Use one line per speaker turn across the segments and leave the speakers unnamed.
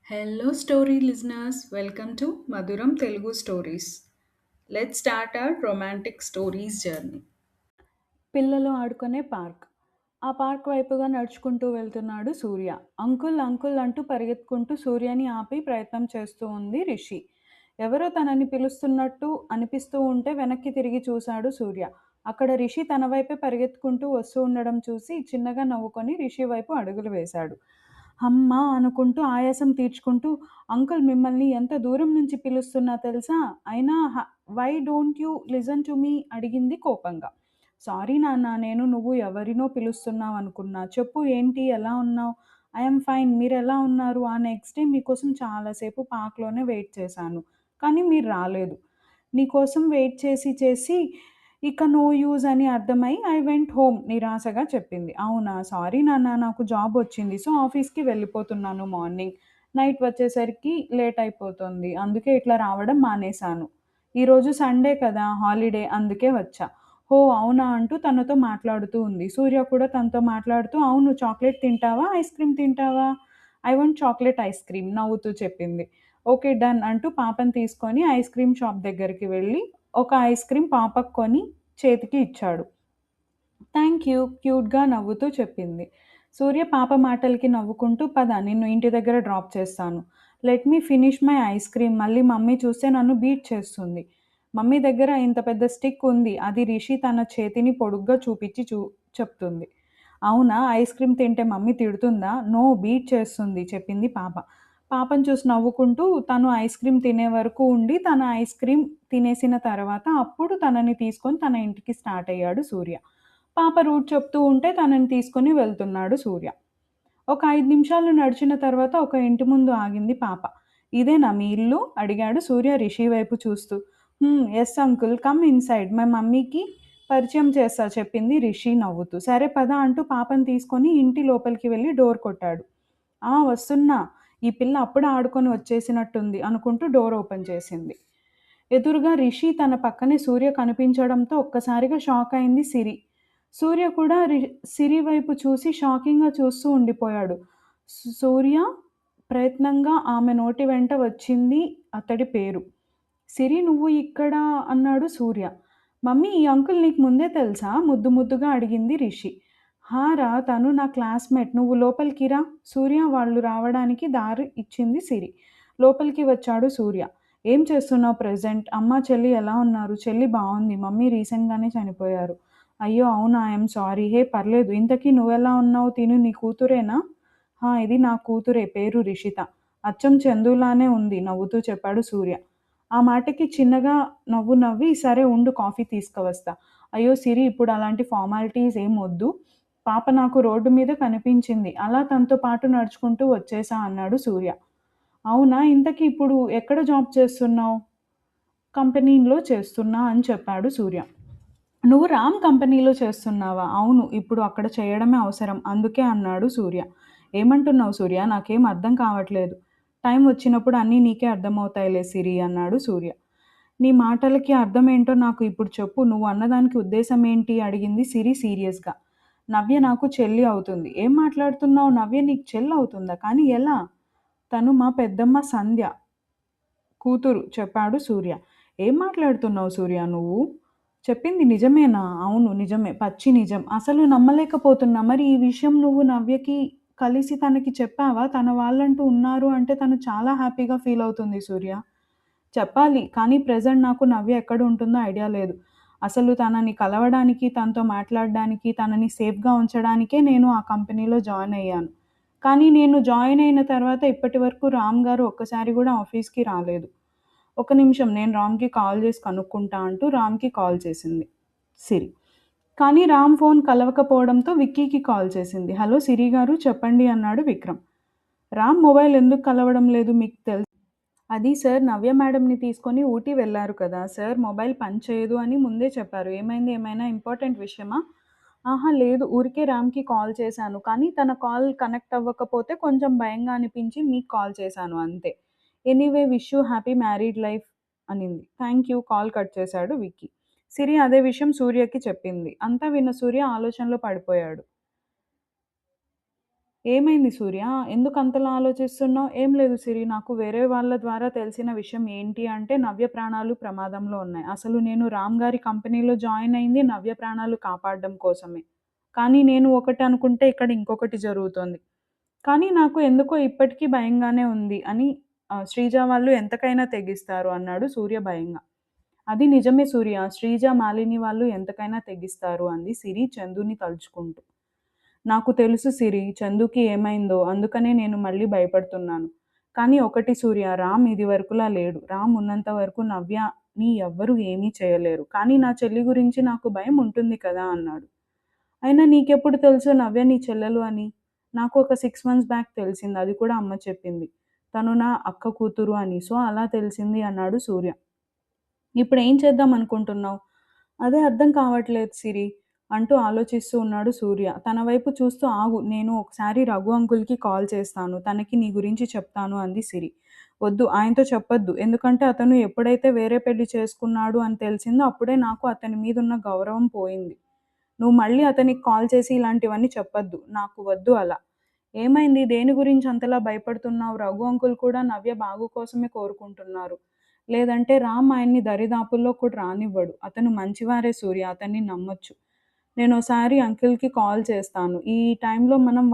Hello, story listeners. Welcome to Maduram Telugu Stories. Let's start our romantic stories journey.
పిల్లలు ఆడుకునే park. ఆ park వైపుగా నడుచుకుంటూ వెళ్తున్నాడు సూర్య. అంకుల్ అంకుల్ అంటూ పరిగెత్తుకుంటూ సూర్యని ఆపి ప్రయత్నం చేస్తూ ఉంది రిషి. ఎవరో తనని పిలుస్తున్నట్టు అనిపిస్తూ ఉంటే వెనక్కి తిరిగి చూశాడు సూర్య. అక్కడ రిషి తన వైపే పరిగెత్తుకుంటూ వస్తూ ఉండడం చూసి చిన్నగా నవ్వుకొని రిషి వైపు అడుగులు వేశాడు. హమ్మా అనుకుంటూ ఆయాసం తీర్చుకుంటూ, అంకుల్ మిమ్మల్ని ఎంత దూరం నుంచి పిలుస్తున్నా తెలుసా? అయినా why don't you listen to me అడిగింది కోపంగా. సారీ నాన్న, నేను నువ్వు ఎవరినో పిలుస్తున్నావు అనుకున్నా. చెప్పు ఏంటి, ఎలా ఉన్నావు? ఐఎమ్ ఫైన్, మీరు ఎలా ఉన్నారు? ఆ నెక్స్ట్ డే మీకోసం చాలాసేపు పార్క్లోనే వెయిట్ చేశాను, కానీ మీరు రాలేదు. నీకోసం వెయిట్ చేసి చేసి ఇక నో యూజ్ అని అర్థమై ఐ వెంట్ హోమ్ నిరాశగా చెప్పింది. అవునా, సారీ నాన్న, నాకు జాబ్ వచ్చింది, సో ఆఫీస్కి వెళ్ళిపోతున్నాను మార్నింగ్. నైట్ వచ్చేసరికి లేట్ అయిపోతుంది, అందుకే ఇట్లా రావడం మానేశాను. ఈరోజు సండే కదా, హాలిడే, అందుకే వచ్చా. హో అవునా అంటూ తనతో మాట్లాడుతూ ఉంది. సూర్య కూడా తనతో మాట్లాడుతూ, అవును చాక్లెట్ తింటావా, ఐస్ క్రీమ్ తింటావా? I want chocolate ice cream నవ్వుతూ చెప్పింది. ఓకే డన్ అంటూ పాపని తీసుకొని ఐస్ క్రీమ్ షాప్ దగ్గరికి వెళ్ళి ఒక ఐస్ క్రీమ్ పాపకు కొని చేతికి ఇచ్చాడు. థ్యాంక్ యూ క్యూట్గా నవ్వుతూ చెప్పింది. సూర్య పాప మాటలకి నవ్వుకుంటూ, పద నిన్ను ఇంటి దగ్గర డ్రాప్ చేస్తాను. Let me finish my eyes cream, మళ్ళీ మమ్మీ చూస్తే నన్ను బీట్ చేస్తుంది. మమ్మీ దగ్గర ఇంత పెద్ద స్టిక్ ఉంది, అది రిషి తన చేతిని పొడుగ్గా చూపించి చెప్తుంది. అవునా, ఐస్ క్రీమ్ తింటే మమ్మీ తిడుతుందా? నో, బీట్ చేస్తుంది చెప్పింది పాప. పాపను చూసి నవ్వుకుంటూ తను ఐస్ క్రీమ్ తినే వరకు ఉండి, తన ఐస్ క్రీమ్ తినేసిన తర్వాత అప్పుడు తనని తీసుకొని తన ఇంటికి స్టార్ట్ అయ్యాడు సూర్య. పాప రూట్ చెప్తూ ఉంటే తనని తీసుకొని వెళ్తున్నాడు సూర్య. ఒక 5 నిమిషాలు నడిచిన తర్వాత ఒక ఇంటి ముందు ఆగింది పాప. ఇదేనా మీ ఇల్లు? అడిగాడు సూర్య రిషి వైపు చూస్తూ. ఎస్ అంకుల్, కమ్ ఇన్సైడ్, మా మమ్మీకి పరిచయం చేస్తా చెప్పింది రిషి నవ్వుతూ. సరే పద అంటూ పాపని తీసుకొని ఇంటి లోపలికి వెళ్ళి డోర్ కొట్టాడు. ఆ వస్తున్నా, ఈ పిల్ల అప్పుడు ఆడుకొని వచ్చేసినట్టుంది అనుకుంటూ డోర్ ఓపెన్ చేసింది. ఎదురుగా రిషి, తన పక్కనే సూర్య కనిపించడంతో ఒక్కసారిగా షాక్ అయింది సిరి. సూర్య కూడా సిరి వైపు చూసి షాకింగ్గా చూస్తూ ఉండిపోయాడు. సూర్య ప్రయత్నంగా ఆమె నోటి వెంట వచ్చింది అతడి పేరు. సిరి, నువ్వు ఇక్కడ అన్నాడు సూర్య. మమ్మీ, ఈ అంకుల్ నీకు ముందే తెలుసా? ముద్దు ముద్దుగా అడిగింది రిషి. హారా, తను నా క్లాస్మేట్, నువ్వు లోపలికి రా. సూర్య వాళ్ళు రావడానికి దారి ఇచ్చింది సిరి. లోపలికి వచ్చాడు సూర్య. ఏం చేస్తున్నావు ప్రెజెంట్? అమ్మ చెల్లి ఎలా ఉన్నారు? చెల్లి బాగుంది, మమ్మీ రీసెంట్గానే చనిపోయారు. అయ్యో అవునా, ఐఎమ్ సారీ. హే పర్లేదు, ఇంతకీ నువ్వెలా ఉన్నావు? తిను నీ కూతురేనా? ఇది నా కూతురే, పేరు రిషిత. అచ్చం చందులానే ఉంది నవ్వుతూ చెప్పాడు సూర్య. ఆ మాటకి చిన్నగా నవ్వు నవ్వి, సరే ఉండు కాఫీ తీసుకువస్తా. అయ్యో సిరి, ఇప్పుడు అలాంటి ఫార్మాలిటీస్ ఏం వద్దు. పాప నాకు రోడ్డు మీద కనిపించింది, అలా తనతో పాటు నడుచుకుంటూ వచ్చేసా అన్నాడు సూర్య. అవునా, ఇంతకీ ఇప్పుడు ఎక్కడ జాబ్ చేస్తున్నావు? కంపెనీలో చేస్తున్నా అని చెప్పాడు సూర్య. నువ్వు రామ్ కంపెనీలో చేస్తున్నావా? అవును, ఇప్పుడు అక్కడ చేయడమే అవసరం, అందుకే అన్నాడు సూర్య. ఏమంటున్నావు సూర్య, నాకేం అర్థం కావట్లేదు. టైం వచ్చినప్పుడు అన్నీ నీకే అర్థమవుతాయిలే సిరి అన్నాడు సూర్య. నీ మాటలకి అర్థం ఏంటో నాకు ఇప్పుడు చెప్పు, నువ్వు అన్నదానికి ఉద్దేశం ఏంటి అడిగింది సిరి సీరియస్గా. నవ్య నాకు చెల్లి అవుతుంది. ఏం మాట్లాడుతున్నావు? నవ్య నీకు చెల్లి అవుతుందా? కానీ ఎలా? తను మా పెద్దమ్మ సంధ్య కూతురు చెప్పాడు సూర్య. ఏం మాట్లాడుతున్నావు సూర్య నువ్వు? చెప్పింది నిజమేనా? అవును నిజమే, పచ్చి నిజం. అసలు నమ్మలేకపోతున్నా. మరి ఈ విషయం నువ్వు నవ్యకి కలిసి తనకి చెప్పావా? తన వాళ్ళంటూ ఉన్నారు అంటే తను చాలా హ్యాపీగా ఫీల్ అవుతుంది సూర్య. చెప్పాలి, కానీ ప్రెజెంట్ నాకు నవ్య ఎక్కడ ఉంటుందో ఐడియా లేదు. అసలు తనని కలవడానికి, తనతో మాట్లాడడానికి, తనని సేఫ్గా ఉంచడానికే నేను ఆ కంపెనీలో జాయిన్ అయ్యాను. కానీ నేను జాయిన్ అయిన తర్వాత ఇప్పటి వరకు రామ్ గారు ఒక్కసారి కూడా ఆఫీస్కి రాలేదు. ఒక నిమిషం, నేను రామ్కి కాల్ చేసి కనుక్కుంటా అంటూ రామ్కి కాల్ చేసింది సిరి. కానీ రామ్ ఫోన్ కలవకపోవడంతో విక్కీకి కాల్ చేసింది. హలో సిరి గారు, చెప్పండి అన్నాడు విక్రమ్. రామ్ మొబైల్ ఎందుకు కలవడం లేదు మీకు తెలుసు? అది సార్, నవ్య మేడంని తీసుకొని ఊటీ వెళ్ళారు కదా సార్, మొబైల్ పనిచేయదు అని ముందే చెప్పారు. ఏమైంది, ఏమైనా ఇంపార్టెంట్ విషయమా? ఆహా లేదు, ఊరికే రామ్కి కాల్ చేశాను, కానీ తన కాల్ కనెక్ట్ అవ్వకపోతే కొంచెం భయంగా అనిపించి మీకు కాల్ చేశాను అంతే. Anyway, wish you happy married life అనింది. థ్యాంక్ యూ, కాల్ కట్ చేశాడు విక్కీ. సిరి అదే విషయం సూర్యకి చెప్పింది. అంతా విన్న సూర్య ఆలోచనలో పడిపోయాడు. ఏమైంది సూర్య? ఎందుకంతలా ఆలోచిస్తున్నావు? ఏం లేదు సిరి. నాకు వేరే వాళ్ళ ద్వారా తెలిసిన విషయం ఏంటి అంటే నవ్య ప్రాణాలు ప్రమాదంలో ఉన్నాయి. అసలు నేను రామ్ గారి కంపెనీలో జాయిన్ అయింది నవ్య ప్రాణాలు కాపాడడం కోసమే. కానీ నేను ఒకటి అనుకుంటే ఇక్కడ ఇంకొకటి జరుగుతోంది. కానీ నాకు ఎందుకో ఇప్పటికీ భయంగానే ఉంది అని శ్రీజ వాళ్ళు ఎంతకైనా తెగిస్తారు అన్నాడు సూర్య భయంగా. అది నిజమే సూర్య. శ్రీజ, మాలిని వాళ్ళు ఎంతకైనా తెగిస్తారు అంది సిరి చందుని తలుచుకుంటూ. నాకు తెలుసు సిరి, చందుకి ఏమైందో అందుకనే నేను మళ్ళీ భయపడుతున్నాను. కానీ ఒకటి సూర్య, రామ్ ఇది వరకులా లేడు. రామ్ ఉన్నంత వరకు నవ్యని ఎవ్వరూ ఏమీ చేయలేరు. కానీ నా చెల్లి గురించి నాకు భయం ఉంటుంది కదా అన్నాడు. అయినా నీకెప్పుడు తెలుసు నవ్య నీ చెల్లెలు అని? నాకు ఒక 6 మంత్స్ బ్యాక్ తెలిసింది. అది కూడా అమ్మ చెప్పింది. తను నా అక్క కూతురు అని. సో అలా తెలిసింది అన్నాడు సూర్య. ఇప్పుడేం చేద్దాం అనుకుంటున్నావు? అదే అర్థం కావట్లేదు సిరి అంటూ ఆలోచిస్తూ ఉన్నాడు సూర్య. తన వైపు చూస్తూ ఆగు, నేను ఒకసారి రఘు అంకుల్‌కి కాల్ చేస్తాను. తనకి నీ గురించి చెప్తాను అంది సిరి. వద్దు, ఆయనతో చెప్పొద్దు. ఎందుకంటే అతను ఎప్పుడైతే వేరే పెళ్లి చేసుకున్నాడు అని తెలిసిందో అప్పుడే నాకు అతని మీదున్న గౌరవం పోయింది. నువ్వు మళ్ళీ అతనికి కాల్ చేసి ఇలాంటివన్నీ చెప్పొద్దు. నాకు వద్దు అలా. ఏమైంది? దేని గురించి అంతలా భయపడుతున్నావు? రఘు అంకుల్ కూడా నవ్య బాగు కోసమే కోరుకుంటున్నారు. లేదంటే రామ్ ఆయన్ని దరిదాపుల్లో కూడా రానివ్వడు. అతను మంచివారే సూర్య, అతన్ని నమ్మొచ్చు. నేనోసారి అంకుల్‌కి కాల్ చేస్తాను. ఈ టైంలో మనం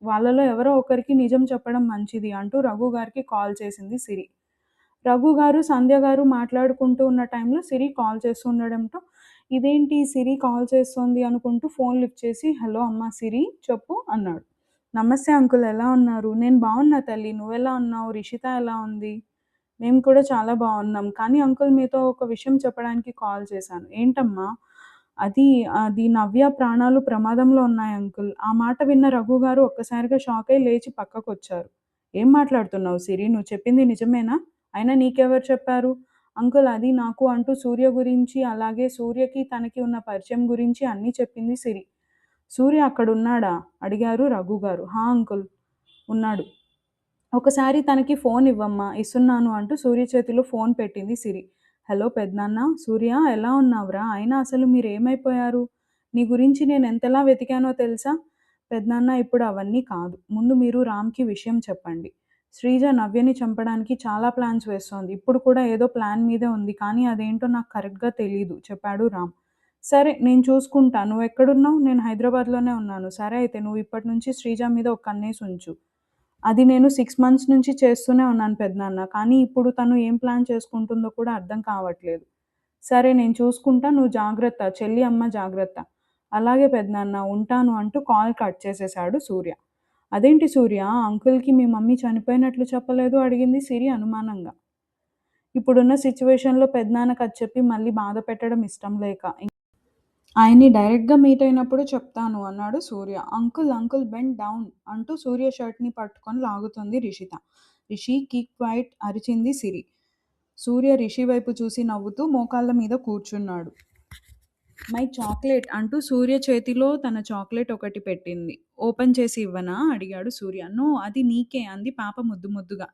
వాళ్ళలో ఎవరో ఒకరికి నిజం చెప్పడం మంచిది అంటూ రఘు గారికి కాల్ చేసింది సిరి. రఘు గారు, సంధ్య గారు మాట్లాడుకుంటూ ఉన్న టైంలో సిరి కాల్ చేస్తూ ఉండడంతో, ఇదేంటి సిరి కాల్ చేస్తోంది అనుకుంటూ ఫోన్ లిఫ్ట్ చేసి, హలో అమ్మా సిరి చెప్పు అన్నాడు. నమస్తే అంకుల్, ఎలా ఉన్నారు? నేను బాగున్నా తల్లి, నువ్వెలా ఉన్నావు? రిషిత ఎలా ఉంది? మేము కూడా చాలా బాగున్నాం. కానీ అంకుల్ మీతో ఒక విషయం చెప్పడానికి కాల్ చేశాను. ఏంటమ్మా? అది అది నవ్య ప్రాణాలు ప్రమాదంలో ఉన్నాయి అంకుల్. ఆ మాట విన్న రఘు గారు ఒక్కసారిగా షాక్ అయి లేచి పక్కకొచ్చారు. ఏం మాట్లాడుతున్నావు సిరి? నువ్వు చెప్పింది నిజమేనా? అయినా నీకెవరు చెప్పారు? అంకుల్ అది నాకు అంటూ సూర్య గురించి, అలాగే సూర్యకి తనకి ఉన్న పరిచయం గురించి అన్నీ చెప్పింది సిరి. సూర్య అక్కడున్నాడా? అడిగారు రఘు గారు. హా అంకుల్, ఉన్నాడు. ఒకసారి తనకి ఫోన్ ఇవ్వమ్మా. ఇస్తున్నాను అంటూ సూర్య చేతిలో ఫోన్ పెట్టింది సిరి. హలో పెదనాన్న. సూర్య ఎలా ఉన్నావురా? అయినా అసలు మీరేమైపోయారు? నీ గురించి నేను ఎంతలా వెతికానో తెలుసా? పెదనాన్న ఇప్పుడు అవన్నీ కాదు. ముందు మీరు రామ్‌కి విషయం చెప్పండి. శ్రీజ నవ్యని చంపడానికి చాలా ప్లాన్స్ వేస్తోంది. ఇప్పుడు కూడా ఏదో ప్లాన్ మీదే ఉంది. కానీ అదేంటో నాకు కరెక్ట్‌గా తెలీదు చెప్పాడు రామ్. సరే నేను చూసుకుంటా. నువ్వెక్కడున్నావు? నేను హైదరాబాద్‌లోనే ఉన్నాను. సరే అయితే నువ్వు ఇప్పటి నుంచి శ్రీజ మీద ఒక కన్నేసి ఉంచు. అది నేను 6 మంత్స్ నుంచి చేస్తూనే ఉన్నాను పెదనాన్న. కానీ ఇప్పుడు తను ఏం ప్లాన్ చేసుకుంటుందో కూడా అర్థం కావట్లేదు. సరే నేను చూసుకుంటా. నువ్వు జాగ్రత్త. చెల్లి అమ్మ జాగ్రత్త. అలాగే పెదనాన్న, ఉంటాను అంటూ కాల్ కట్ చేసేశాడు సూర్య. అదేంటి సూర్య, అంకుల్‌కి మీ మమ్మీ చనిపోయినట్లు చెప్పలేదు అడిగింది సిరి అనుమానంగా. ఇప్పుడున్న సిట్యుయేషన్‌లో పెదనాన్నకి అది చెప్పి మళ్ళీ బాధ పెట్టడం ఇష్టం లేక ఆయన్ని డైరెక్ట్‌గా మీట్ అయినప్పుడు చెప్తాను అన్నాడు సూర్య. అంకుల్ అంకుల్ బెండ్ డౌన్ అంటూ సూర్య షర్ట్‌ని పట్టుకొని లాగుతోంది రిషిత. రిషి కీప్ క్వైట్ అరిచింది సిరి. సూర్య రిషి వైపు చూసి నవ్వుతూ మోకాళ్ళ మీద కూర్చున్నాడు. మై చాక్లెట్ అంటూ సూర్య చేతిలో తన చాక్లెట్ ఒకటి పెట్టింది. ఓపెన్ చేసి ఇవ్వనా? అడిగాడు సూర్య. నో, అది నీకే అంది పాప ముద్దు ముద్దుగా.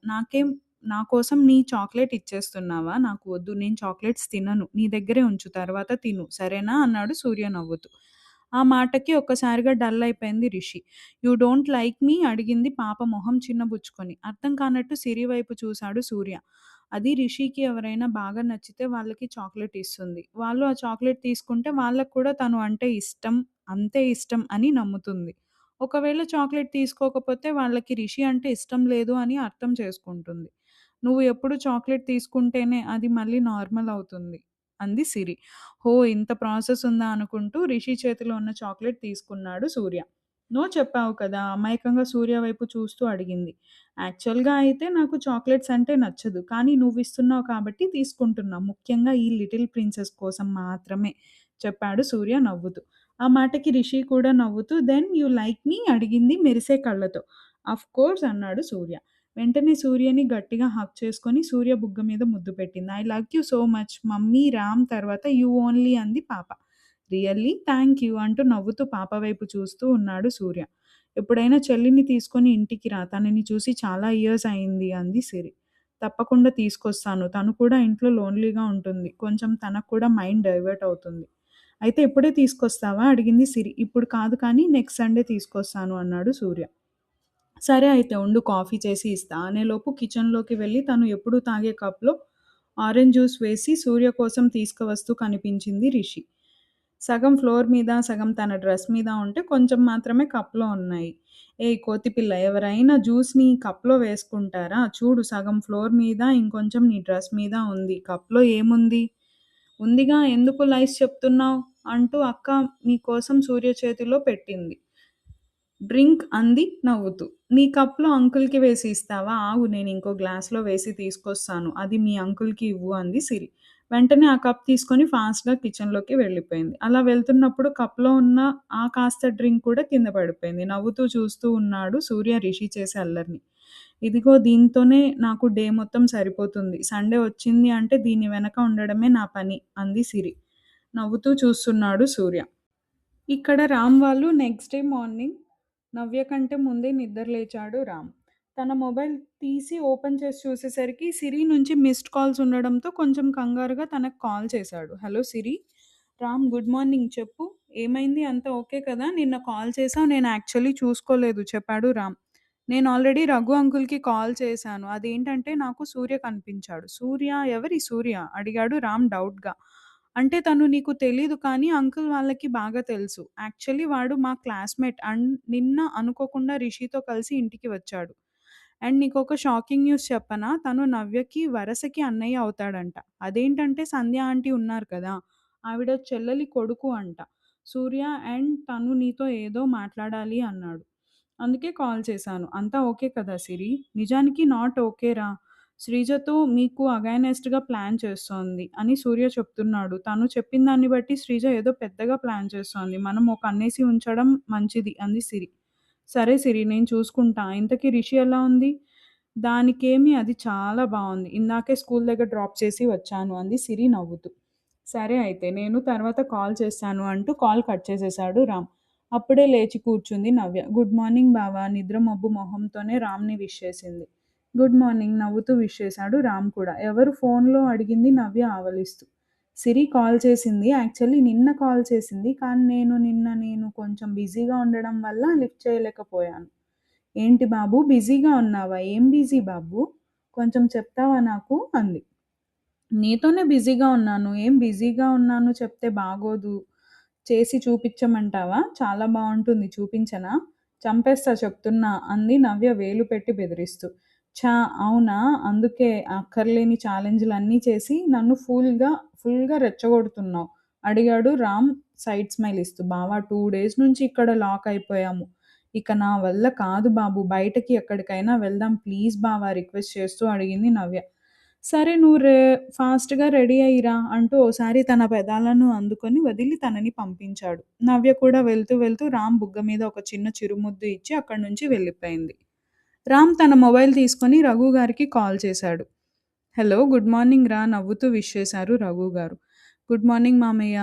నా కోసం నీ చాక్లెట్ ఇచ్చేస్తున్నావా? నాకు వద్దు. నేను చాక్లెట్స్ తినను. నీ దగ్గరే ఉంచు, తర్వాత తిను. సరేనా? అన్నాడు సూర్య నవ్వుతూ. ఆ మాటకి ఒక్కసారిగా డల్ అయిపోయింది రిషి. యూ డోంట్ లైక్ మీ? అడిగింది పాప మొహం చిన్నబుచ్చుకొని. అర్థం కానట్టు సిరి వైపు చూశాడు సూర్య. అది రిషికి ఎవరైనా బాగా నచ్చితే వాళ్ళకి చాక్లెట్ ఇస్తుంది. వాళ్ళు ఆ చాక్లెట్ తీసుకుంటే వాళ్ళకి కూడా తను అంటే ఇష్టం, అంతే ఇష్టం అని నమ్ముతుంది. ఒకవేళ చాక్లెట్ తీసుకోకపోతే వాళ్ళకి రిషి అంటే ఇష్టం లేదు అని అర్థం చేసుకుంటుంది. నువ్వు ఎప్పుడు చాక్లెట్ తీసుకుంటేనే అది మళ్ళీ నార్మల్ అవుతుంది అంది సిరి. హో, ఇంత ప్రాసెస్ ఉందా అనుకుంటూ రిషి చేతిలో ఉన్న చాక్లెట్ తీసుకున్నాడు సూర్య. నో చెప్పావు కదా? అమాయకంగా సూర్య వైపు చూస్తూ అడిగింది. యాక్చువల్‌గా అయితే నాకు చాక్లెట్స్ అంటే నచ్చదు. కానీ నువ్విస్తున్నావు కాబట్టి తీసుకుంటున్నా. ముఖ్యంగా ఈ లిటిల్ ప్రిన్సెస్ కోసం మాత్రమే చెప్పాడు సూర్య నవ్వుతూ. ఆ మాటకి రిషి కూడా నవ్వుతూ దెన్ యూ లైక్ మీ? అడిగింది మెరిసే కళ్ళతో. అఫ్‌కోర్స్ అన్నాడు సూర్య. వెంటనే సూర్యని గట్టిగా హగ్ చేసుకొని సూర్య బుగ్గ మీద ముద్దు పెట్టింది. I love you so much mummy, Ram తర్వాత యూ ఓన్లీ అంది పాప. రియల్లీ? థ్యాంక్ యూ అంటూ నవ్వుతూ పాప వైపు చూస్తూ ఉన్నాడు సూర్య. ఎప్పుడైనా చెల్లిని తీసుకొని ఇంటికి రా. తనని చూసి చాలా ఇయర్స్ అయింది అంది సిరి. తప్పకుండా తీసుకొస్తాను. తను కూడా ఇంట్లో లోన్లీగా ఉంటుంది. కొంచెం తనకు కూడా మైండ్ డైవర్ట్ అవుతుంది. అయితే ఇప్పుడే తీసుకొస్తావా? అడిగింది సిరి. ఇప్పుడు కాదు కానీ నెక్స్ట్ సండే తీసుకొస్తాను అన్నాడు సూర్య.
సరే అయితే ఉండు కాఫీ చేసి ఇస్తా అనేలోపు కిచెన్‌లోకి వెళ్ళి తను ఎప్పుడూ తాగే కప్‌లో ఆరెంజ్ జ్యూస్ వేసి సూర్య కోసం తీసుకువస్తూ కనిపించింది రిషి. సగం ఫ్లోర్ మీద, సగం తన డ్రెస్ మీద ఉంటే కొంచెం మాత్రమే కప్‌లో ఉన్నాయి. ఏయ్ కోతిపిల్ల ఎవరైనా జ్యూస్‌ని కప్‌లో వేసుకుంటారా? చూడు సగం ఫ్లోర్ మీద, ఇంకొంచెం నీ డ్రెస్ మీద ఉంది. కప్‌లో ఏముంది? ఉందిగా ఎందుకు లైస్ చెప్తున్నావు? అంటూ అక్క నీకోసం సూర్య చేతిలో పెట్టింది. డ్రింక్ అంది నవ్వుతూ. నీ కప్‌లో అంకుల్‌కి వేసి ఇస్తావా? ఆగు నేనింకో గ్లాస్‌లో వేసి తీసుకొస్తాను. అది మీ అంకుల్‌కి ఇవ్వు అంది సిరి. వెంటనే ఆ కప్ తీసుకొని ఫాస్ట్‌గా కిచెన్‌లోకి వెళ్ళిపోయింది. అలా వెళ్తున్నప్పుడు కప్‌లో ఉన్న ఆ కాస్త డ్రింక్ కూడా కింద పడిపోయింది. నవ్వుతూ చూస్తూ ఉన్నాడు సూర్య రిషి చేసే అల్లరిని. ఇదిగో దీంతోనే నాకు డే మొత్తం సరిపోతుంది. సండే వచ్చింది అంటే దీని వెనక ఉండడమే నా పని అంది సిరి. నవ్వుతూ చూస్తున్నాడు సూర్య. ఇక్కడ రామ్ వాళ్ళు నెక్స్ట్ డే మార్నింగ్ నవ్య కంటే ముందే నిద్ర లేచాడు రామ్. తన మొబైల్ తీసి ఓపెన్ చేసి చూసేసరికి సిరి నుంచి మిస్డ్ కాల్స్ ఉండడంతో కొంచెం కంగారుగా తనకు కాల్ చేశాడు. హలో సిరి. రామ్ గుడ్ మార్నింగ్ చెప్పు. ఏమైంది అంతా ఓకే కదా? నిన్న కాల్ చేసావు నేను యాక్చువల్లీ చూసుకోలేదు చెప్పాడు రామ్. నేను ఆల్రెడీ రఘు అంకుల్కి కాల్ చేశాను. అదేంటంటే నాకు సూర్య కనిపించాడు. సూర్య ఎవరి సూర్య అడిగాడు రామ్ డౌట్గా. అంటే తను నీకు తెలీదు కానీ అంకుల్ వాళ్ళకి బాగా తెలుసు. యాక్చువల్లీ వాడు మా క్లాస్‌మేట్ అండ్ నిన్న అనుకోకుండా రిషితో కలిసి ఇంటికి వచ్చాడు. అండ్ నీకొక షాకింగ్ న్యూస్ చెప్పనా? తను నవ్యకి వరసకి అన్నయ్య అవుతాడంట. అదేంటంటే సంధ్య ఆంటీ ఉన్నారు కదా! ఆవిడ చెల్లెలి కొడుకు అంట. సూర్య అండ్ తను నీతో ఏదో మాట్లాడాలి అన్నాడు. అందుకే కాల్ చేశాను. అంతా ఓకే కదా సిరి? నిజానికి నాట్ ఓకేరా. శ్రీజతో మీకు అగైనెస్ట్‌గా ప్లాన్ చేస్తోంది అని సూర్య చెప్తున్నాడు. తను చెప్పిన దాన్ని బట్టి శ్రీజ ఏదో పెద్దగా ప్లాన్ చేస్తోంది. మనం ఒక కన్నేసి ఉంచడం మంచిది అంది సిరి. సరే సిరి నేను చూసుకుంటా. ఇంతకీ రిషి ఎలా ఉంది? దానికేమి అది చాలా బావుంది. ఇందాకే స్కూల్ దగ్గర డ్రాప్ చేసి వచ్చాను అంది సిరి నవ్వుతూ. సరే అయితే నేను తర్వాత కాల్ చేస్తాను అంటూ కాల్ కట్ చేసేశాడు రామ్. అప్పుడే లేచి కూర్చుంది నవ్య. గుడ్ మార్నింగ్ బావ నిద్ర మబ్బు మొహంతోనే రామ్‌ని విష్ చేసింది. గుడ్ మార్నింగ్ నవ్వుతూ విష్ చేశాడు రామ్ కూడా. ఎవరు ఫోన్‌లో అడిగింది నవ్య ఆవలిస్తూ. సిరి కాల్ చేసింది. యాక్చువల్లీ నిన్న కాల్ చేసింది. కానీ నేను కొంచెం బిజీగా ఉండడం వల్ల లిఫ్ట్ చేయలేకపోయాను. ఏంటి బాబు బిజీగా ఉన్నావా? ఏం బిజీ బాబు? కొంచెం చెప్తావా నాకు? అంది. నీతోనే బిజీగా ఉన్నాను. ఏం బిజీగా ఉన్నాను చెప్తే బాగోదు. చేసి చూపిచ్చమంటావా? చాలా బావుంటుంది చూపించనా? చంపేస్తా చెప్తున్నా అంది నవ్య వేలు పెట్టి బెదిరిస్తూ. ఛ! అవునా? అందుకే అక్కర్లేని ఛాలెంజ్‌లన్నీ చేసి నన్ను ఫుల్‌గా రెచ్చగొడుతున్నావు అడిగాడు రామ్ సైడ్ స్మైల్ ఇస్తూ. బావ 2 డేస్ నుంచి ఇక్కడ లాక్ అయిపోయాము. ఇక నా వల్ల కాదు బాబు. బయటకి ఎక్కడికైనా వెళ్దాం ప్లీజ్ బావ రిక్వెస్ట్ చేస్తూ అడిగింది నవ్య. సరే నువ్వు ఫాస్ట్‌గా రెడీ అయ్యిరా అంటూ ఓసారి తన పెదాలను అందుకొని వదిలి తనని పంపించాడు. నవ్య కూడా వెళ్తూ రామ్ బుగ్గ మీద ఒక చిన్న చిరుముద్దు ఇచ్చి అక్కడి నుంచి వెళ్ళిపోయింది. రామ్ తన మొబైల్ తీసుకొని రఘు గారికి కాల్ చేశాడు. హలో! గుడ్ మార్నింగ్ రా నవ్వుతూ విష్ చేశారు రఘు గారు. గుడ్ మార్నింగ్ మామయ్య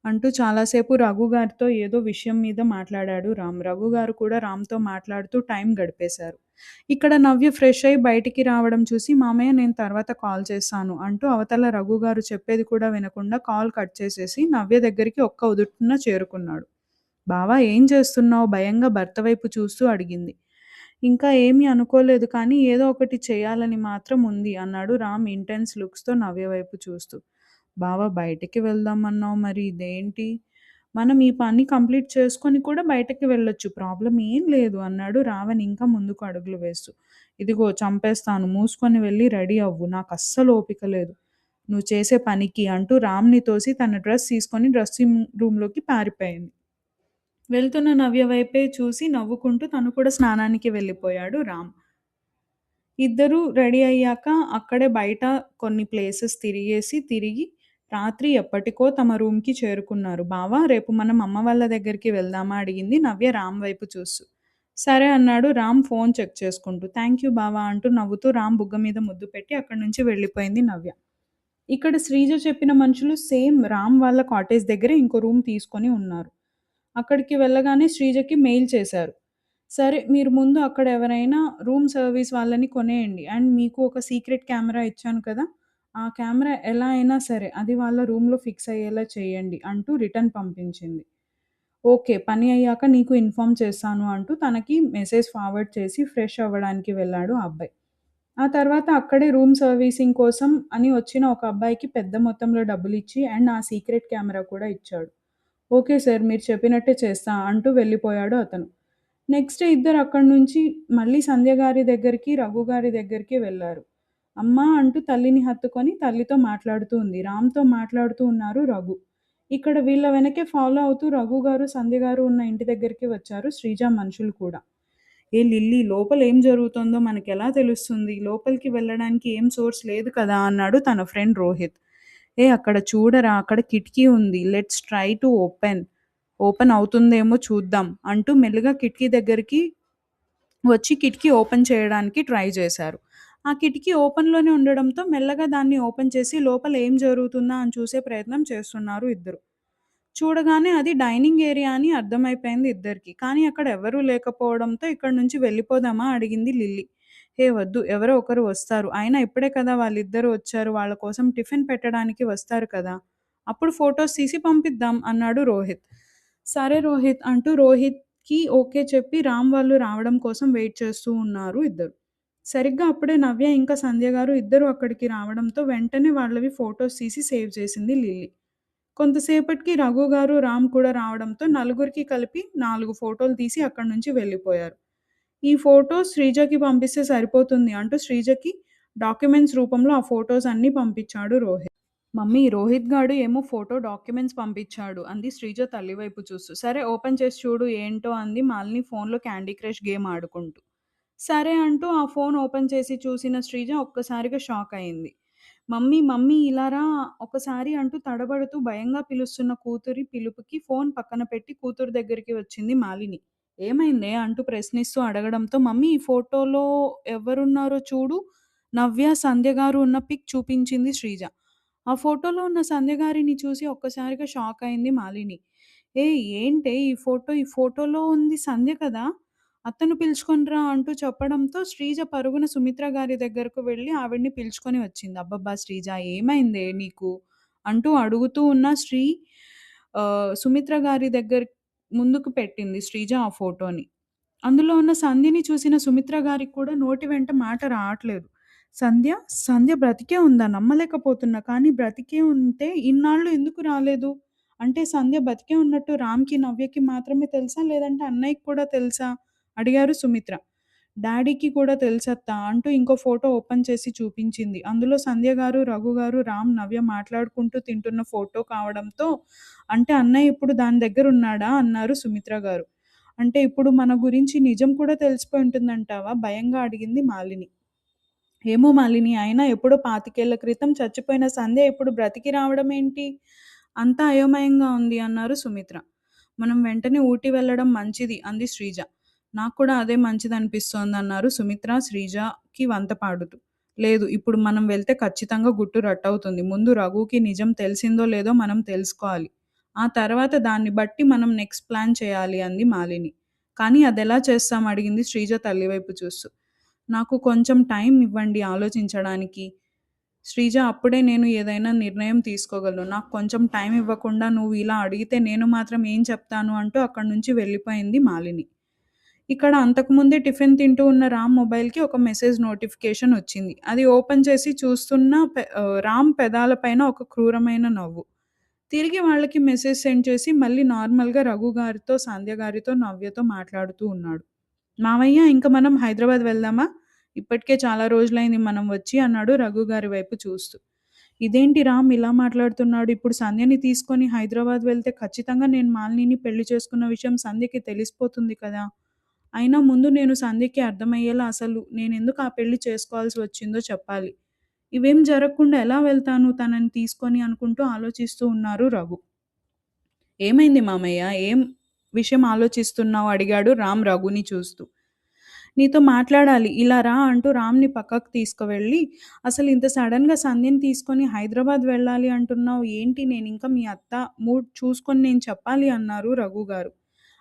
అంటూ చాలాసేపు రఘు గారితో ఏదో విషయం మీద మాట్లాడాడు రామ్. రఘు గారు కూడా రామ్‌తో మాట్లాడుతూ టైం గడిపేశారు. ఇక్కడ నవ్య ఫ్రెష్ అయ్యి బయటికి రావడం చూసి మామయ్య నేను తర్వాత కాల్ చేస్తాను అంటూ అవతల రఘు గారు చెప్పేది కూడా వినకుండా కాల్ కట్ చేసేసి నవ్య దగ్గరికి ఒక్క ఉదుటున చేరుకున్నాడు. బావా ఏం చేస్తున్నావు? భయంగా భర్త వైపు చూస్తూ అడిగింది. ఇంకా ఏమీ అనుకోలేదు కానీ ఏదో ఒకటి చేయాలని మాత్రం ఉంది అన్నాడు రామ్ ఇంటెన్స్ లుక్స్‌తో నవ్య వైపు చూస్తూ. బావ బయటికి వెళ్దామన్నావు మరి ఇదేంటి? మనం ఈ పని కంప్లీట్ చేసుకొని కూడా బయటకి వెళ్ళొచ్చు. ప్రాబ్లమ్ ఏం లేదు అన్నాడు రావణ్ ఇంకా ముందుకు అడుగులు వేస్తూ. ఇదిగో చంపేస్తాను. మూసుకొని వెళ్లి రెడీ అవ్వు. నాకస్సలు ఓపిక లేదు. నువ్వు చేసే పనికి అంటూ రామ్‌ని తోసి తన డ్రెస్ తీసుకొని డ్రెస్సింగ్ రూమ్‌లోకి పారిపోయింది. వెళ్తున్న నవ్య వైపే చూసి నవ్వుకుంటూ తను కూడా స్నానానికి వెళ్ళిపోయాడు రామ్. ఇద్దరూ రెడీ అయ్యాక అక్కడే బయట కొన్ని ప్లేసెస్ తిరిగి రాత్రి ఎప్పటికో తమ రూమ్‌కి చేరుకున్నారు. బావ రేపు మనం అమ్మ వాళ్ళ దగ్గరికి వెళ్దామా? అడిగింది నవ్య రామ్ వైపు చూస్తూ. సరే అన్నాడు రామ్ ఫోన్ చెక్ చేసుకుంటూ. థాంక్ యూ బావ అంటూ నవ్వుతూ రామ్ బుగ్గ మీద ముద్దు పెట్టి అక్కడి నుంచి వెళ్ళిపోయింది నవ్య. ఇక్కడ శ్రీజ చెప్పిన మనుషులు సేమ్ రామ్ వాళ్ళ కాటేజ్ దగ్గరే ఇంకో రూమ్ తీసుకొని ఉన్నారు. అక్కడికి వెళ్ళగానే శ్రీజకి మెయిల్ చేశారు. సరే మీరు ముందు అక్కడ ఎవరైనా రూమ్ సర్వీస్ వాళ్ళని కొనేయండి. అండ్ మీకు ఒక సీక్రెట్ కెమెరా ఇచ్చాను కదా! ఆ కెమెరా ఎలా అయినా సరే అది వాళ్ళ రూమ్‌లో ఫిక్స్ అయ్యేలా చేయండి అంటూ రిటర్న్ పంపించింది. ఓకే. పని అయ్యాక నీకు ఇన్ఫార్మ్ చేస్తాను అంటూ తనకి మెసేజ్ ఫార్వర్డ్ చేసి ఫ్రెష్ అవ్వడానికి వెళ్ళాడు ఆ అబ్బాయి. ఆ తర్వాత అక్కడే రూమ్ సర్వీసింగ్ కోసం అని వచ్చిన ఒక అబ్బాయికి పెద్ద మొత్తంలో డబ్బులిచ్చి అండ్ ఆ సీక్రెట్ కెమెరా కూడా ఇచ్చాడు. ఓకే సార్ మీరు చెప్పినట్టే చేస్తా అంటూ వెళ్ళిపోయాడు అతను. నెక్స్ట్ డే ఇద్దరు అక్కడి నుంచి మళ్ళీ సంధ్య గారి దగ్గరికి, రఘు గారి దగ్గరికి వెళ్లారు. అమ్మా అంటూ తల్లిని హత్తుకొని తల్లితో మాట్లాడుతూ ఉంది. రామ్‌తో మాట్లాడుతూ ఉన్నారు రఘు. ఇక్కడ వీళ్ళ వెనకే ఫాలో అవుతూ రఘు గారు, సంధ్య గారు ఉన్న ఇంటి దగ్గరికి వచ్చారు శ్రీజ మనుషులు కూడా. ఏ లిల్లీ లోపల ఏం జరుగుతోందో మనకెలా తెలుస్తుంది? లోపలికి వెళ్ళడానికి ఏం సోర్స్ లేదు కదా! అన్నాడు తన ఫ్రెండ్ రోహిత్. ఏ అక్కడ చూడరా అక్కడ కిటికీ ఉంది. Let's try to open. Open అవుతుందేమో చూద్దాం అంటూ మెల్లిగా కిటికీ దగ్గరికి వచ్చి కిటికీ ఓపెన్ చేయడానికి ట్రై చేశారు. ఆ కిటికీ ఓపెన్‌లోనే ఉండడంతో మెల్లగా దాన్ని ఓపెన్ చేసి లోపల ఏం జరుగుతుందా అని చూసే ప్రయత్నం చేస్తున్నారు ఇద్దరు. చూడగానే అది డైనింగ్ ఏరియా అని అర్థమైపోయింది ఇద్దరికీ. కానీ అక్కడ ఎవరూ లేకపోవడంతో ఇక్కడి నుంచి వెళ్ళిపోదామా అడిగింది లిల్లీ. హే వద్దు ఎవరో ఒకరు వస్తారు. అయినా ఇప్పుడే కదా వాళ్ళిద్దరూ వచ్చారు. వాళ్ళ కోసం టిఫిన్ పెట్టడానికి వస్తారు కదా! అప్పుడు ఫోటోస్ తీసి పంపిద్దాం అన్నాడు రోహిత్. సరే రోహిత్ అంటూ రోహిత్‌కి ఓకే చెప్పి రామ్ వాళ్ళు రావడం కోసం వెయిట్ చేస్తూ ఉన్నారు ఇద్దరు. సరిగ్గా అప్పుడే నవ్య ఇంకా సంధ్య గారు ఇద్దరూ అక్కడికి రావడంతో వెంటనే వాళ్ళవి ఫోటోస్ తీసి సేవ్ చేసింది లిల్లీ. కొంతసేపటికి రఘు గారు, రామ్ కూడా రావడంతో నలుగురికి కలిపి 4 ఫోటోలు తీసి అక్కడి నుంచి వెళ్ళిపోయారు. ఈ ఫోటోస్ శ్రీజకి పంపిస్తే సరిపోతుంది అంటూ శ్రీజకి డాక్యుమెంట్స్ రూపంలో ఆ ఫోటోస్ అన్నీ పంపించాడు రోహిత్. మమ్మీ రోహిత్ గాడు ఏమో ఫోటో డాక్యుమెంట్స్ పంపించాడు అంది శ్రీజ తల్లి వైపు చూస్తూ. సరే ఓపెన్ చేసి చూడు ఏంటో అంది మాలిని ఫోన్లో క్యాండీ క్రష్ గేమ్ ఆడుకుంటూ. సరే అంటూ ఆ ఫోన్ ఓపెన్ చేసి చూసిన శ్రీజ ఒక్కసారిగా షాక్ అయింది. మమ్మీ మమ్మీ ఇలా రా ఒకసారి అంటూ తడబడుతూ భయంగా పిలుస్తున్న కూతురి పిలుపుకి ఫోన్ పక్కన పెట్టి కూతురు దగ్గరికి వచ్చింది మాలిని. ఏమైందే అంటూ ప్రశ్నిస్తూ అడగడంతో మమ్మీ ఈ ఫోటోలో ఎవరున్నారో చూడు నవ్య సంధ్య గారు ఉన్న పిక్ చూపించింది శ్రీజ. ఆ ఫోటోలో ఉన్న సంధ్య గారిని చూసి ఒక్కసారిగా షాక్ అయింది మాలిని. ఏ ఏంటే ఈ ఫోటోలో ఉంది సంధ్య కదా అతను పిలుచుకొని రా అంటూ చెప్పడంతో శ్రీజ పరుగున సుమిత్ర గారి దగ్గరకు వెళ్ళి ఆవిడ్ని పిలుచుకొని వచ్చింది. అబ్బబ్బా! శ్రీజ ఏమైందే నీకు? అంటూ అడుగుతూ ఉన్న సుమిత్ర గారి దగ్గర ముందుకు పెట్టింది శ్రీజ ఆ ఫోటోని. అందులో ఉన్న సంధ్యని చూసిన సుమిత్ర గారికి కూడా నోటి వెంట మాట రావట్లేదు. సంధ్య? సంధ్య బ్రతికే ఉందా? నమ్మలేకపోతున్నా. కానీ బ్రతికే ఉంటే ఇన్నాళ్ళు ఎందుకు రాలేదు? అంటే సంధ్య బతికే ఉన్నట్టు రామ్‌కి, నవ్యకి మాత్రమే తెలుసా? లేదంటే అన్నయ్యకి కూడా తెలుసా? అడిగారు సుమిత్ర. డాడీకి కూడా తెలుసత్తా అంటూ ఇంకో ఫోటో ఓపెన్ చేసి చూపించింది. అందులో సంధ్య గారు, రఘు గారు, రామ్, నవ్య మాట్లాడుకుంటూ తింటున్న ఫోటో కావడంతో అంటే అన్నయ్య ఇప్పుడు దాని దగ్గరున్నాడా? అన్నారు సుమిత్ర గారు. అంటే ఇప్పుడు మన గురించి నిజం కూడా తెలిసిపోయి ఉంటుందంటావా? భయంగా అడిగింది మాలిని. ఏమో మాలిని అయినా ఎప్పుడో 25 ఏళ్ల క్రితం చచ్చిపోయిన సంధ్య ఇప్పుడు బ్రతికి రావడమేంటి? అంతా అయోమయంగా ఉంది అన్నారు సుమిత్ర. మనం వెంటనే ఊటీ వెళ్ళడం మంచిది అంది శ్రీజ. నాకు కూడా అదే మంచిదనిపిస్తోందన్నారు సుమిత్ర శ్రీజకి వంత పాడుతూ. లేదు ఇప్పుడు మనం వెళ్తే ఖచ్చితంగా గుట్టు రట్టవుతుంది. ముందు రఘుకి నిజం తెలిసిందో లేదో మనం తెలుసుకోవాలి. ఆ తర్వాత దాన్ని బట్టి మనం నెక్స్ట్ ప్లాన్ చేయాలి అంది మాలిని. కానీ అదెలా చేస్తాం అడిగింది శ్రీజ తల్లి వైపు చూస్తూ. నాకు కొంచెం టైం ఇవ్వండి ఆలోచించడానికి. శ్రీజ అప్పుడే నేను ఏదైనా నిర్ణయం తీసుకోగలను. నాకు కొంచెం టైం ఇవ్వకుండా నువ్వు ఇలా అడిగితే నేను మాత్రం ఏం చెప్తాను అంటూ అక్కడి నుంచి వెళ్ళిపోయింది మాలిని. ఇక్కడ అంతకుముందే టిఫిన్ తింటూ ఉన్న రామ్ మొబైల్‌కి ఒక మెసేజ్ నోటిఫికేషన్ వచ్చింది. అది ఓపెన్ చేసి చూస్తున్న రామ్ పెదాల పైన ఒక క్రూరమైన నవ్వు. తిరిగి వాళ్ళకి మెసేజ్ సెండ్ చేసి మళ్ళీ నార్మల్‌గా రఘు గారితో, సంధ్య గారితో, నవ్యతో మాట్లాడుతూ ఉన్నాడు. మావయ్య ఇంక మనం హైదరాబాద్ వెళ్దామా? ఇప్పటికే చాలా రోజులైంది మనం వచ్చి అన్నాడు రఘు గారి వైపు చూస్తూ. ఇదేంటి రామ్ ఇలా మాట్లాడుతున్నాడు? ఇప్పుడు సంధ్యని తీసుకొని హైదరాబాద్ వెళ్తే ఖచ్చితంగా నేను మాలినిని పెళ్లి చేసుకున్న విషయం సంధ్యకి తెలిసిపోతుంది కదా! అయినా ముందు నేను సంధ్యకి అర్థమయ్యేలా అసలు నేనెందుకు ఆ పెళ్లి చేసుకోవాల్సి వచ్చిందో చెప్పాలి. ఇవేం జరగకుండా ఎలా వెళ్తాను తనని తీసుకొని అనుకుంటూ ఆలోచిస్తూ ఉన్నారు రఘు. ఏమైంది మామయ్య? ఏం విషయం ఆలోచిస్తున్నావు? అడిగాడు రామ్ రఘుని చూస్తూ. నీతో మాట్లాడాలి. ఇలా రా అంటూ రామ్‌ని పక్కకు తీసుకువెళ్ళి, అసలు ఇంత సడెన్‌గా సంధ్యని తీసుకొని హైదరాబాద్ వెళ్ళాలి అంటున్నావు ఏంటి? నేనింకా మీ అత్త మూడ్ చూసుకొని నేను చెప్పాలి అన్నారు రఘు గారు.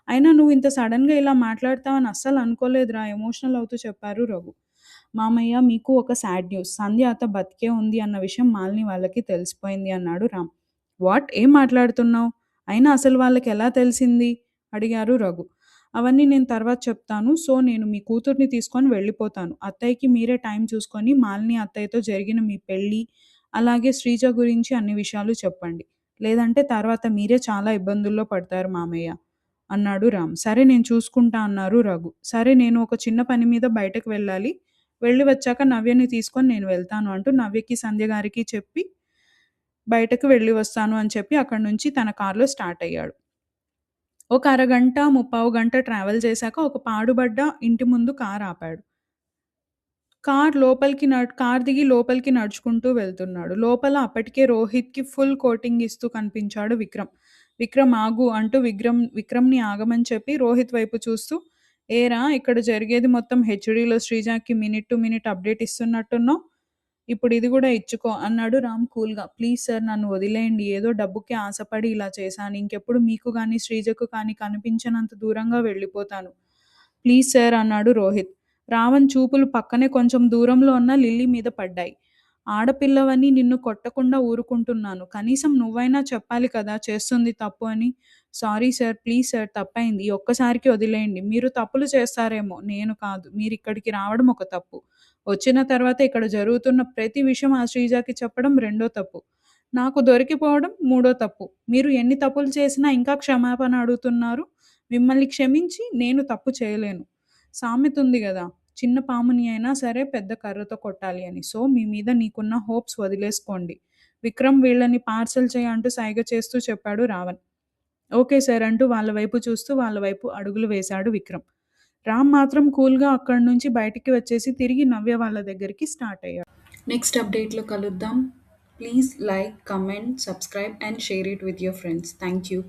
అయినా నువ్వు ఇంత సడెన్‌గా ఇలా మాట్లాడతావని అస్సలు అనుకోలేదురా ఎమోషనల్ అవుతూ చెప్పారు రఘు. మామయ్య మీకు ఒక సాడ్ న్యూస్. సంధ్య అత్త బతికే ఉంది అన్న విషయం మాలిని వాళ్ళకి తెలిసిపోయింది అన్నాడు రామ్. వాట్? ఏం మాట్లాడుతున్నావు? అయినా అసలు వాళ్ళకెలా తెలిసింది? అడిగారు రఘు. అవన్నీ నేను తర్వాత చెప్తాను. సో, నేను మీ కూతుర్ని తీసుకొని వెళ్ళిపోతాను. అత్తయ్యకి మీరే టైం చూసుకొని మాలిని అత్తయ్యతో జరిగిన మీ పెళ్లి, అలాగే శ్రీజ గురించి అన్ని విషయాలు చెప్పండి. లేదంటే తర్వాత మీరే చాలా ఇబ్బందుల్లో పడతారు మామయ్య అన్నాడు రామ్. సరే నేను చూసుకుంటా అన్నారు రఘు. సరే నేను ఒక చిన్న పని మీద బయటకు వెళ్ళాలి. వెళ్ళి వచ్చాక నవ్యని తీసుకొని నేను వెళ్తాను అంటూ నవ్యకి, సంధ్య గారికి చెప్పి బయటకు వెళ్ళి వస్తాను అని చెప్పి అక్కడి నుంచి తన కార్‌లో స్టార్ట్ అయ్యాడు. ఒక అరగంట, ముప్పావు గంట ట్రావెల్ చేశాక ఒక పాడుబడ్డ ఇంటి ముందు కార్ ఆపాడు. కార్ దిగి లోపలికి నడుచుకుంటూ వెళ్తున్నాడు. లోపల అప్పటికే రోహిత్‌కి ఫుల్ కోటింగ్ ఇస్తూ కనిపించాడు విక్రమ్. విక్రమ్ ఆగు అంటూ విక్రమ్‌ని ఆగమని చెప్పి రోహిత్ వైపు చూస్తూ, ఏరా ఇక్కడ జరిగేది మొత్తం హెచ్‌డీలో శ్రీజకి మినిట్ టు మినిట్ అప్డేట్ ఇస్తున్నట్టున్నావు. ఇప్పుడు ఇది కూడా ఇచ్చుకో అన్నాడు రామ్ కూల్‌గా. ప్లీజ్ సార్ నన్ను వదిలేయండి. ఏదో డబ్బుకి ఆశపడి ఇలా చేశాను. ఇంకెప్పుడు మీకు గానీ, శ్రీజకు కానీ కనిపించనంత దూరంగా వెళ్ళిపోతాను. ప్లీజ్ సార్ అన్నాడు రోహిత్. రావణ్ చూపులు పక్కనే కొంచెం దూరంలో ఉన్న లిల్లీ మీద పడ్డాయి. ఆడపిల్లవని నిన్ను కొట్టకుండా ఊరుకుంటున్నాను. కనీసం నువ్వైనా చెప్పాలి కదా చేస్తుంది తప్పు అని. సారీ సార్, ప్లీజ్ సార్ తప్పయింది. ఈ ఒక్కసారికి వదిలేయండి. మీరు తప్పులు చేస్తారేమో, నేను కాదు. మీరిక్కడికి రావడం ఒక తప్పు. వచ్చిన తర్వాత ఇక్కడ జరుగుతున్న ప్రతి విషయం ఆ శ్రీజకి చెప్పడం రెండో తప్పు. నాకు దొరికిపోవడం మూడో తప్పు. మీరు ఎన్ని తప్పులు చేసినా ఇంకా క్షమాపణ అడుగుతున్నారు. మిమ్మల్ని క్షమించి నేను తప్పు చేయలేను. సామెత ఉంది గదా! చిన్న పాముని అయినా సరే పెద్ద కర్రతో కొట్టాలి అని. సో, మీ మీద నీకున్న హోప్స్ వదిలేసుకోండి. విక్రమ్ వీళ్ళని పార్సల్ చెయ్యి అంటూ సైగ చేస్తూ చెప్పాడు రావణ్. ఓకే సార్ అంటూ వాళ్ళ వైపు చూస్తూ వాళ్ళ వైపు అడుగులు వేశాడు విక్రమ్. రామ్ మాత్రం కూల్‌గా అక్కడి నుంచి బయటికి వచ్చేసి తిరిగి నవ్య వాళ్ళ దగ్గరికి స్టార్ట్ అయ్యాడు. నెక్స్ట్ అప్డేట్‌లో కలుద్దాం. Please like, comment, subscribe and share it with your friends. Thank you.